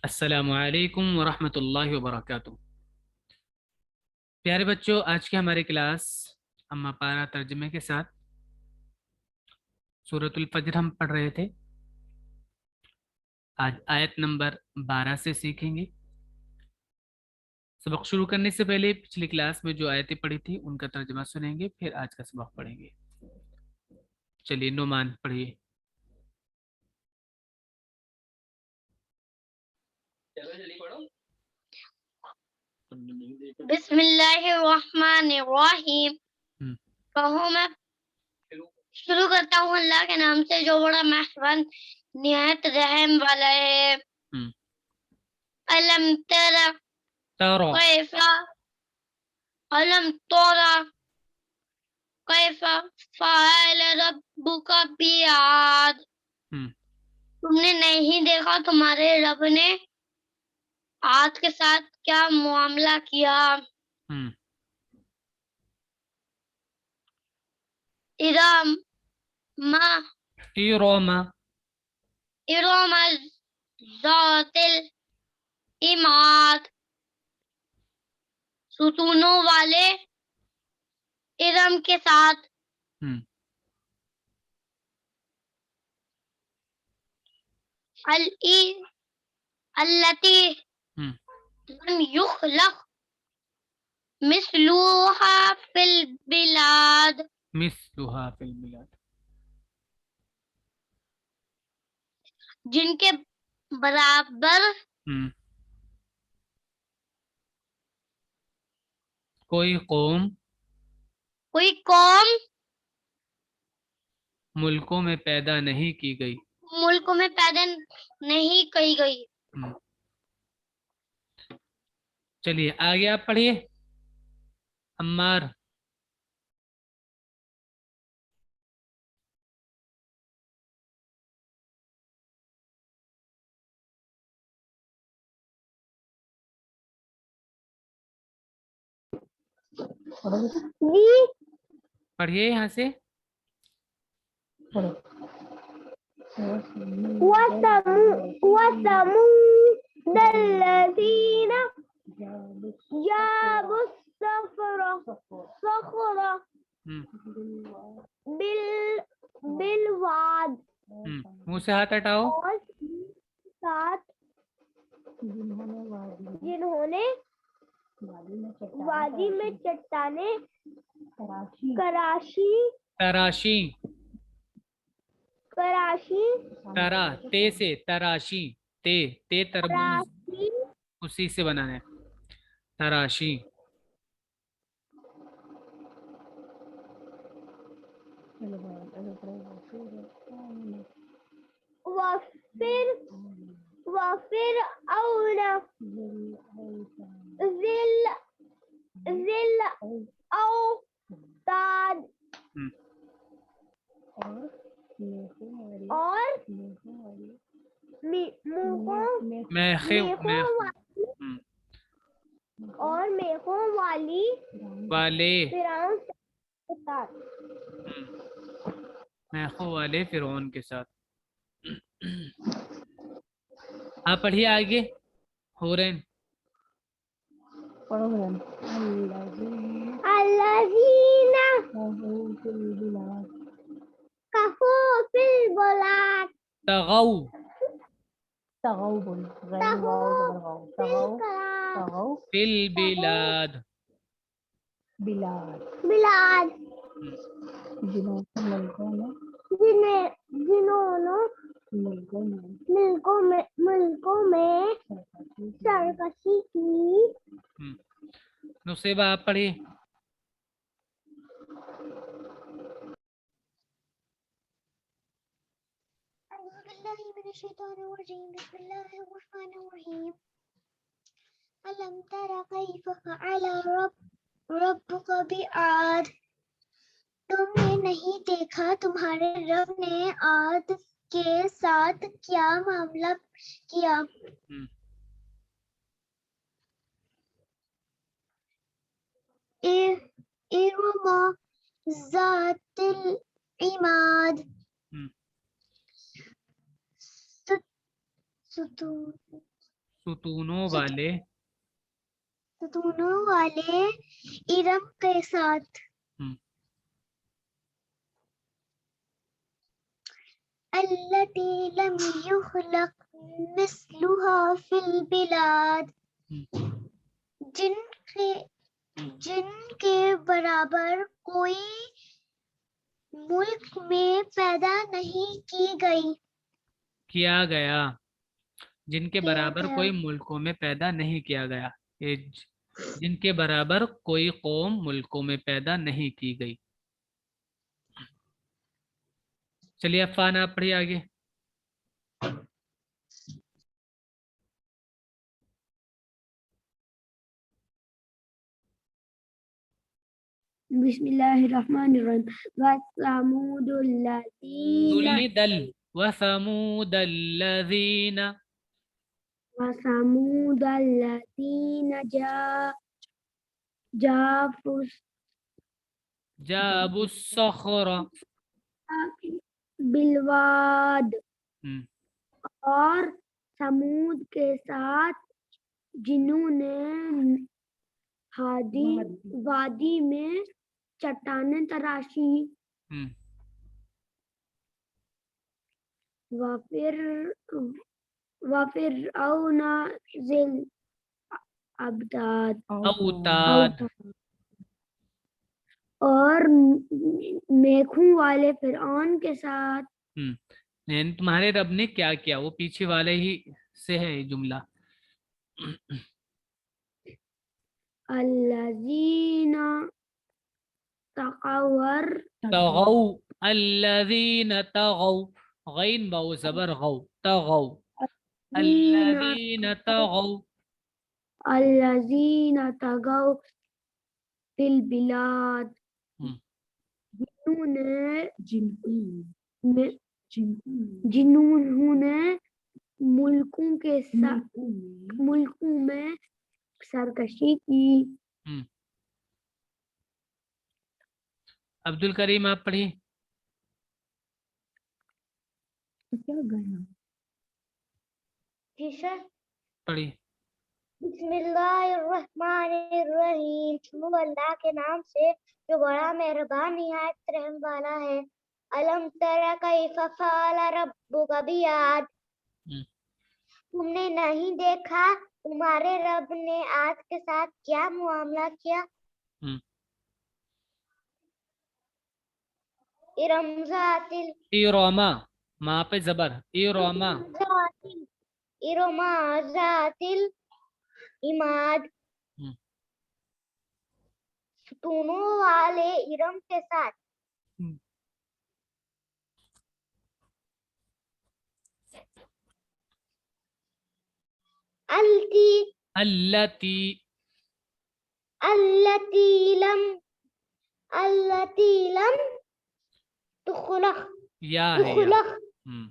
السلام علیکم ورحمۃ اللہ وبرکاتہ۔ پیارے بچوں، آج کی ہماری کلاس اما پارا ترجمے کے ساتھ سورۃ الفجر ہم پڑھ رہے تھے۔ آج آیت نمبر 12 سے سیکھیں گے۔ سبق شروع کرنے سے پہلے پچھلی کلاس میں جو آیتیں پڑھی تھی ان کا ترجمہ سنیں گے، پھر آج کا سبق پڑھیں گے۔ چلیے نعمان پڑھیے۔ بسم اللہ الرحمن الرحیم۔ ہم، کہو میں شروع کرتا ہوں اللہ کے نام سے جو بڑا مہربان نہایت رحم والا ہے۔ ہم، علم تر تارا کیف علم ترى کیف فعل ربک بعاد۔ ہم، تم نے نہیں دیکھا تمہارے رب نے عاد کے ساتھ کیا معاملہ کیا۔ ہم، ارم ایروما ارم ذات العماد، ستونوں والے ارم کے ساتھ۔ ہم، التی ہم، لم یخلق مثلها فی البلاد، مثلها فی البلاد۔ جن کے برابر ہم، کوئی قوم کوئی قوم ملکوں میں پیدا نہیں کی گئی۔ ملکوں میں پیدا نہیں کی گئی۔ ہم، چلیے آگے آپ پڑھیے عمار۔ جی پڑھیے یہاں سے۔ وَثَمُودَ الَّذِينَ جَابُوا الصَّخْرَ ہم، بالواد، منہ سے ہاتھ ہٹاؤ۔ اور ساتھ جنہوں نے وادی میں چٹانیں کراشی تراشی، ترا کراشی تے سے تراشی، تے تربوز اسی سے بنانا ہے تراشی۔ وفرعون ذی الاوتاد، ہم، اور ہم، میخوں والی والے فرعون کے ساتھ۔ ہم، میخوں والے فرعون کے ساتھ۔ آپ پڑھیے آگے ہورین۔ الذین کفروا فی البلاد تغو فی البلاد۔ بلاد، ہم، جنہوں ملکوں میں سرکشی کی۔ ہم، نصیبہ آپ پڑھیے۔ اعوذ باللہ من الشیطان الرجیم، بسم اللہ الرحمن الرحیم۔ الم تر کیف فعل ربک بعاد، تم نے نہیں دیکھا تمہارے رب نے عاد کے ساتھ کیا معاملہ کیا۔ ہم، ارم ذات العماد، ہم، ستون ستونوں والے ستونوں والے ارم کے ساتھ ہم، التي لم يخلق مثلها في البلاد ہم، جن کے جن کے برابر کوئی ملک میں پیدا نہیں کی گئی کیا گیا، جن کے کیا برابر گیا کوئی ملکوں میں پیدا نہیں کیا گیا، جن کے برابر کوئی قوم ملکوں میں پیدا نہیں کی گئی۔ چلیے عفان آپ پڑھیے آگے۔ بسم اللہ الرحمن الرحیم وَثَمُودُ الَّذِينَ دل دل وثمود الذین وَثَمُودَ الَّذِينَ جابوا جابوا الصخر بالواد ہم، اور سمود کے ساتھ جنہوں نے وادی میں چٹانیں تراشی ہم، وَفِرْعَوْنَ ذِي الْأَوْتَادِ اوتاد اور میخوں والے فرعون کے ساتھ ہم، یعنی تمہارے رب نے کیا کیا، وہ پیچھے والے ہی سے ہے یہ جملہ۔ الذین تقور تغو الذین تغو، غین باؤ زبر غو، تغو الذین تغو، الذین تغوا فی البلاد ہم، جنہوں نے ملکوں میں سرکشی کی۔ ہم۔ عبد الکریم آپ پڑھیے۔ ٹھیک ہے، پڑھیے۔ بسم اللہ الرحمن الرحیم، شروع اللہ کے نام سے جو بڑا مہربان نہایت رحم والا ہے۔ الم تر کیف فعل ربک بعاد، ہم، تم نے نہیں دیکھا تمہارے رب نے عاد کے ساتھ کیا معاملہ کیا۔ ہم۔ ارم ذات ایروما، ماں پہ زبر، ایروما، ارم ذات العماد، ہم، ستونوں والے ارم کے ساتھ۔ ہم۔ التی التی التی لم تخلق یا ہے یا، ہم،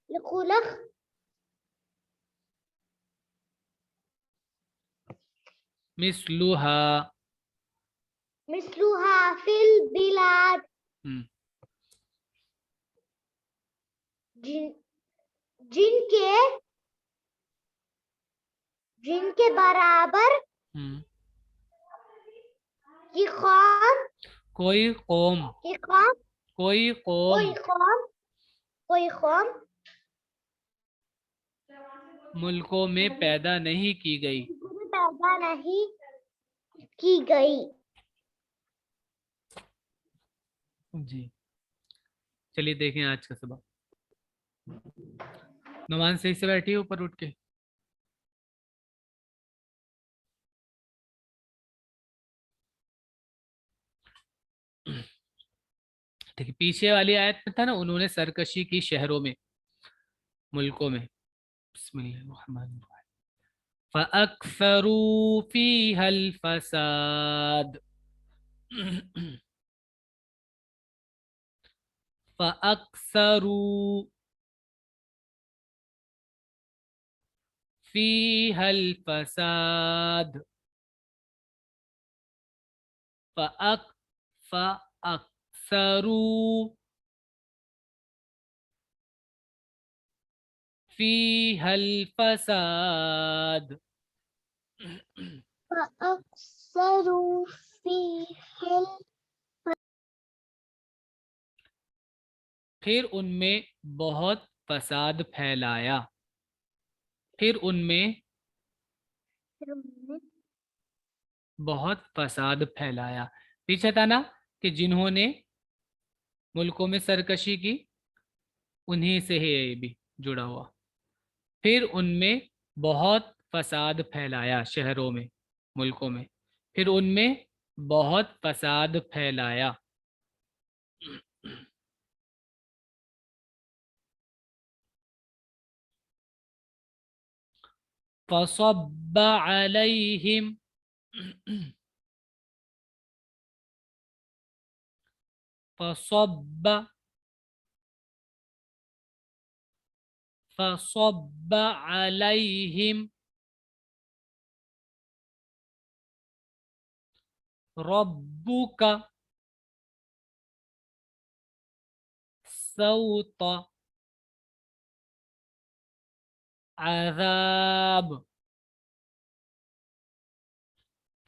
تخلق مثلها، مثلها فی البلاد، ہم، جن کے برابر ہم۔ کی قوم کوئی قوم، کی قوم کوئی قوم کوئی قوم ملکوں میں پیدا نہیں کی گئی۔ پیدا نہیں کی گئی۔ جی چلیے دیکھیں آج کا سبق۔ نعمان صحیح سے بیٹھی اوپر اٹھ کے۔ دیکھیں پیچھے والی آیت میں تھا نا، انہوں نے سرکشی کی شہروں میں، ملکوں میں۔ بسم اللہ الرحمن الرحیم۔ فَأَكْثَرُوا فِيهَا الْفَسَادَ فَأَكْثَرُوا فِيهَا الْفَسَادَ فَأَكْثَرُوا فيها الفساد. فأكثروا فيها پھر ان میں بہت فساد پھیلایا. پھر ان میں الفساد. بہت فساد پھیلایا. پیچھے تھا نا کہ جنہوں نے ملکوں میں سرکشی کی، انہی سے ہے یہ بھی جڑا ہوا. پھر ان میں بہت فساد پھیلایا، شہروں میں، ملکوں میں. پھر ان میں بہت فساد پھیلایا. فصب علیہم فصب فصب علیہم ربک سوط عذاب.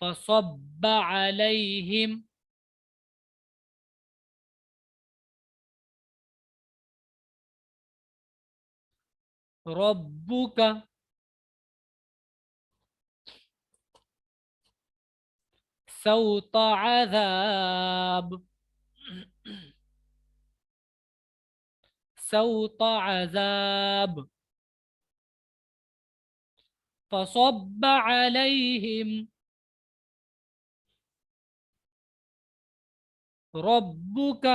فصب علیہم ربک سوط عذاب. سوط عذاب. فصب علیہم ربک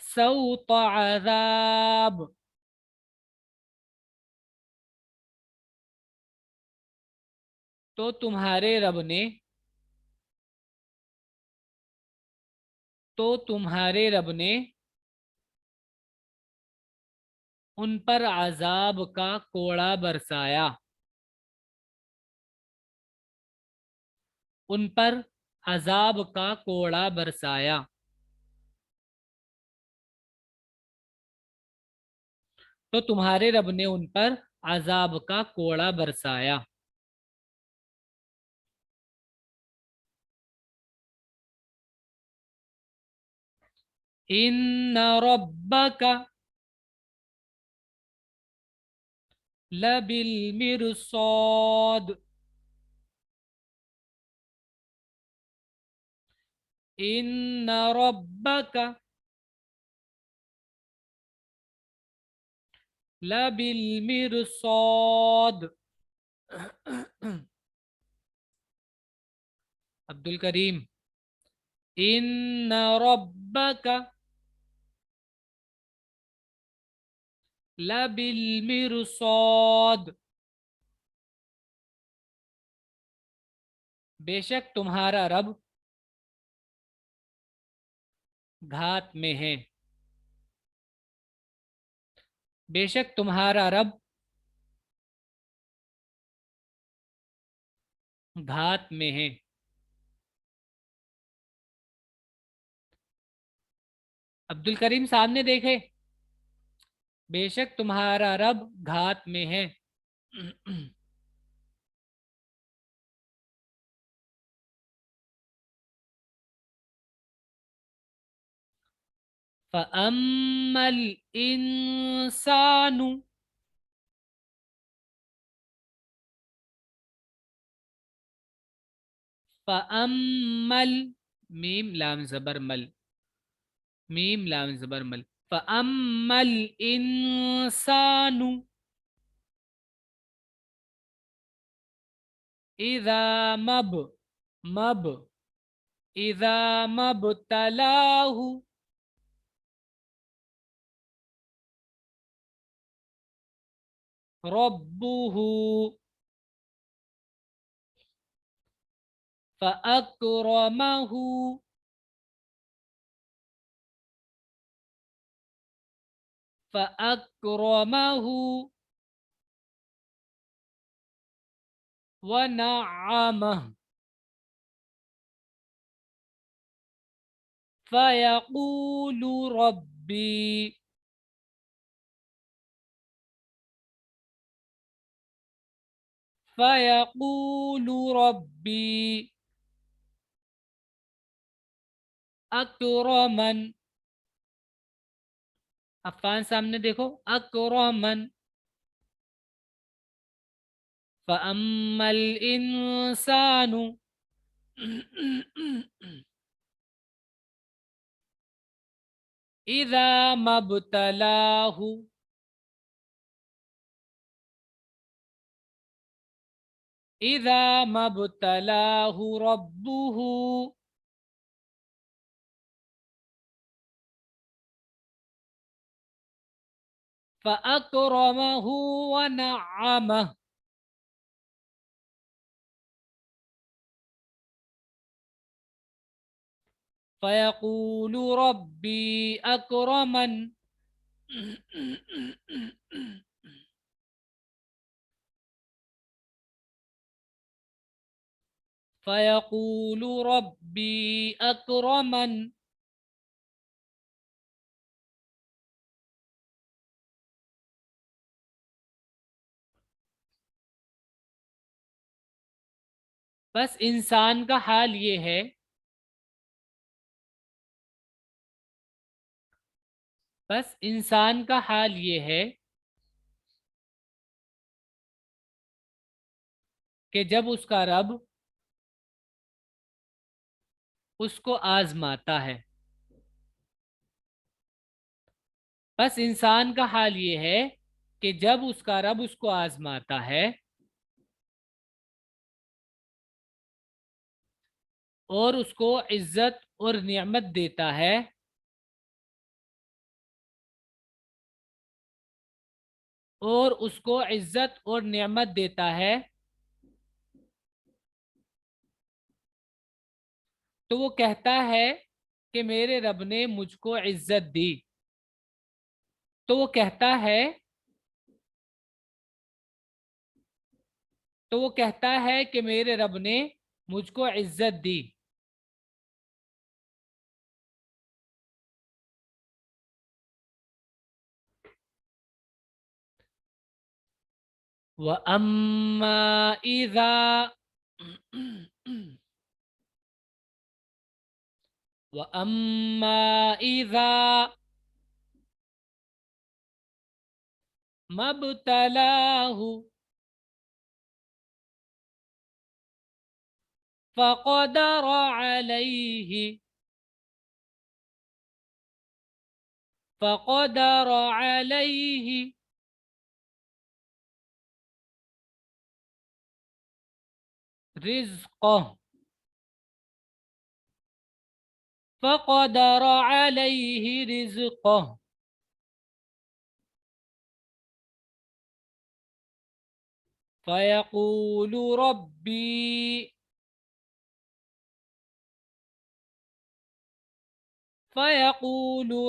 سوط عذاب. تو تمہارے رب نے ان پر عذاب کا کوڑا برسایا. ان پر عذاب کا کوڑا برسایا. تو تمہارے رب نے ان پر عذاب کا کوڑا برسایا. ان ربک لبالمرصاد. ان ربک لبالمرصاد. عبد الکریم، ان ربک لبالمرصاد. بے شک تمہارا رب گھات میں ہے. بے شک تمہارا رب گھات میں ہے. عبد الکریم سامنے دیکھے، بے شک تمہارا رب گھات میں ہے. فَأَمَّا الْإِنسَانُ فَأَمَّا میم لام زبر مل، میم لام زبر مل. فَأَمَّا الْإِنسَانُ إِذَا إِذَا مَبْتَلَاهُ رَبُّهُ فَأَكْرَمَهُ وَنَعَّمَهُ فَيَقُولُ رَبِّي فَيَقُولُ رَبِّي اکرمن. عفان سامنے دیکھو، اکرمن. فَأَمَّا الْإِنسَانُ إِذَا مَا ابْتَلَاهُ إِذَا مَا ابْتَلَاهُ رَبُّهُ فَأَكْرَمَهُ وَنَعَّمَهُ. فَيَقُولُ رَبِّي أَكْرَمَنِ. فَيَقُولُ رَبِّي أَكْرَمَنِ. بس انسان کا حال یہ ہے بس انسان کا حال یہ ہے کہ جب اس کا رب اس کو آزماتا ہے. بس انسان کا حال یہ ہے کہ جب اس کا رب اس کو آزماتا ہے اور اس کو عزت اور نعمت دیتا ہے اور اس کو عزت اور نعمت دیتا ہے تو وہ کہتا ہے کہ میرے رب نے مجھ کو عزت دی. تو وہ کہتا ہے کہ میرے رب نے مجھ کو عزت دی. وَأَمَّا إِذَا وَأَمَّا إِذَا مَا ابْتَلَاهُ فَقَدَرَ عَلَيْهِ رزقه فقدر عليه رزقه فيقول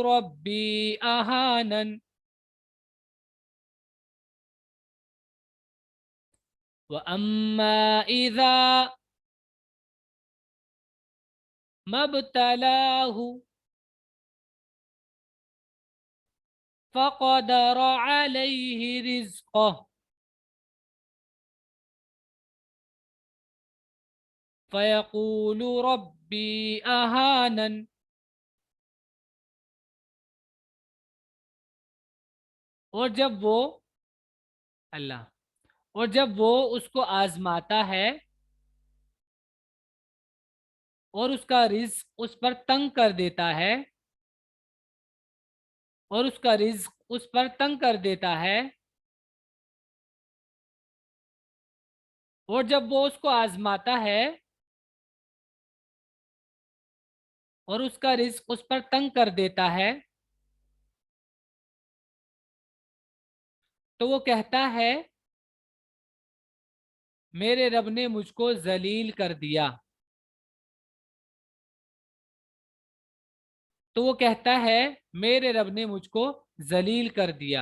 ربي أهانن. وأما إذا ما ابتلاه فقدر عليه رزقه فيقول ربي أهانن. اور جب وہ اس کو آزماتا ہے اور اس کا رزق اس پر تنگ کر دیتا ہے اور جب وہ اس کو آزماتا ہے اور اس کا رزق اس پر تنگ کر دیتا ہے تو وہ کہتا ہے میرے رب نے مجھ کو ذلیل کر دیا. تو وہ کہتا ہے میرے رب نے مجھ کو ذلیل کر دیا.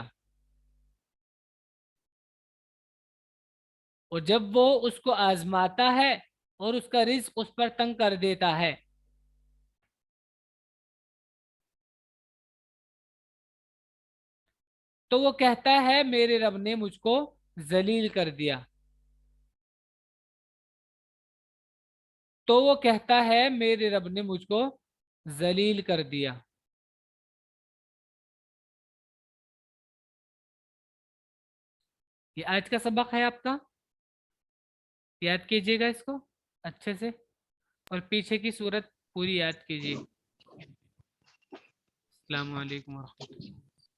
اور جب وہ اس کو آزماتا ہے اور اس کا رزق اس پر تنگ کر دیتا ہے تو وہ کہتا ہے میرے رب نے مجھ کو ذلیل کر دیا. تو وہ کہتا ہے میرے رب نے مجھ کو ذلیل کر دیا. یہ آج کا سبق ہے آپ کا, یاد کیجیے گا اس کو اچھے سے, اور پیچھے کی صورت پوری یاد کیجیے. السلام علیکم ورحمۃ اللہ.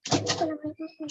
السلام علیکم.